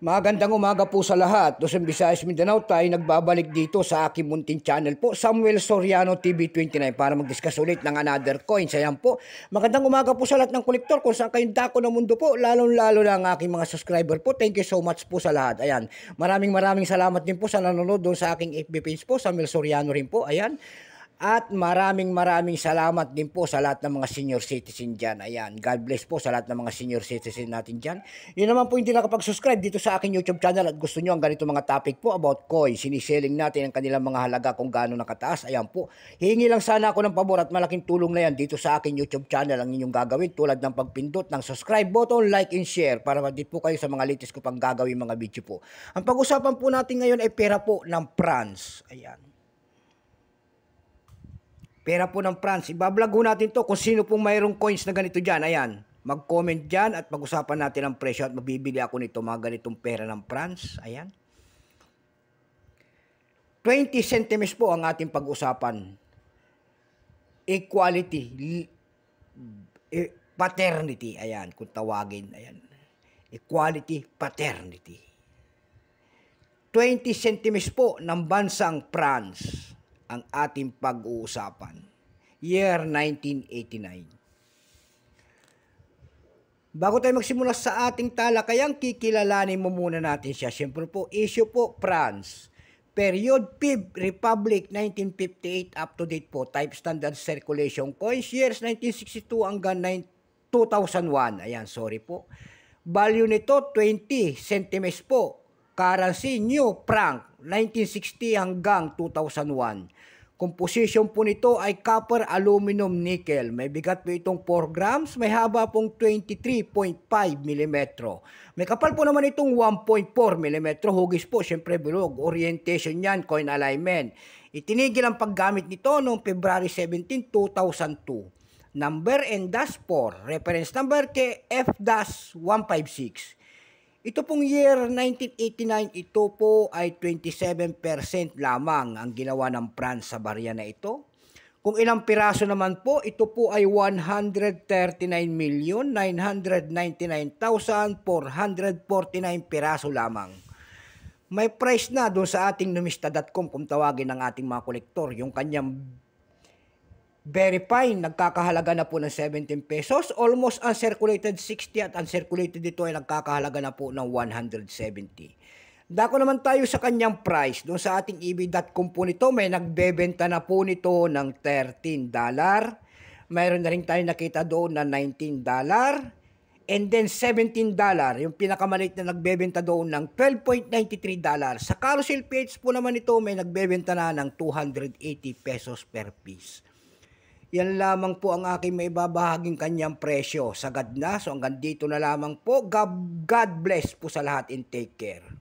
Magandang umaga po sa lahat. Luzon, Visayas, Mindanao, tayo nagbabalik dito sa aking munting channel po, Samuel Soriano TV29, para mag-discuss ulit ng another coins. Ayan po. Magandang umaga po sa lahat ng kolektor kung saan kayong dako ng mundo po, lalong-lalo na ang aking mga subscriber po. Thank you so much po sa lahat. Ayan. Maraming salamat din po sa nanonood doon sa aking FB page po, Samuel Soriano rin po. Ayan. At maraming salamat din po sa lahat ng mga senior citizen dyan. Ayan, God bless po sa lahat ng mga senior citizen natin dyan. Yun naman po hindi nakapag-subscribe dito sa aking YouTube channel at gusto nyo ang ganito mga topic po about coins. Siniselling natin ang kanilang mga halaga kung gaano nakataas. Ayan po, hihingi lang sana ako ng pabor at malaking tulong na yan dito sa aking YouTube channel ang inyong gagawin tulad ng pagpindot ng subscribe button, like and share para ma-update po kayo sa mga latest ko pang gagawin mga video po. Ang pag-usapan po natin ngayon ay pera po ng France. Ayan. Pera po ng France. Ibablog ho natin to kung sino pong mayroong coins na ganito dyan. Ayan. Mag-comment dyan at pag-usapan natin ang presyo at mabibili ako nito mga ganitong pera ng France. Ayan. 20 centimes po ang ating pag-usapan. Equality. Paternity. Ayan. Kung tawagin. Ayan. Equality. Paternity. 20 centimes po ng bansang France ang ating pag-uusapan. Year 1989. Bago tayo magsimula sa ating talakayang, kikilalanin mo muna natin siya. Siyempre po, issue po, France. Period, PIB, Republic, 1958, up to date po. Type standard circulation coins, years 1962 hanggang 2001. Ayan, sorry po. Value nito, 20 centimes po. Currency, new franc, 1960 hanggang 2001. Composition po nito ay copper, aluminum, nickel. May bigat po itong 4 grams, may haba pong 23.5 mm. May kapal po naman itong 1.4 mm. Hugis po, syempre bilog. Orientation yan, coin alignment. Itinigil ang paggamit nito noong February 17, 2002. Number N-4, reference number kay F-156. Ito pong year 1989, ito po ay 27% lamang ang ginawa ng France sa barya na ito. Kung ilang piraso naman po, ito po ay 139,999,449 piraso lamang. May price na doon sa ating numista.com kung tawagin ng ating mga kolektor. Yung kanyang verify, nagkakahalaga na po ng 17 pesos. Almost uncirculated 60 at uncirculated dito ay nagkakahalaga na po ng 170. Dako naman tayo sa kanyang price. Doon sa ating ebay.com po nito, may nagbebenta na po nito ng $13. Mayroon na rin tayo nakita doon na $19. And then $17. Yung pinakamaliit na nagbebenta doon ng $12.93. Sa carousel page po naman ito, may nagbebenta na ng 280 pesos per piece. Yan lamang po ang aking maibabahaging kanyang presyo. Sagad na. So hanggang dito na lamang po. God bless po sa lahat and take care.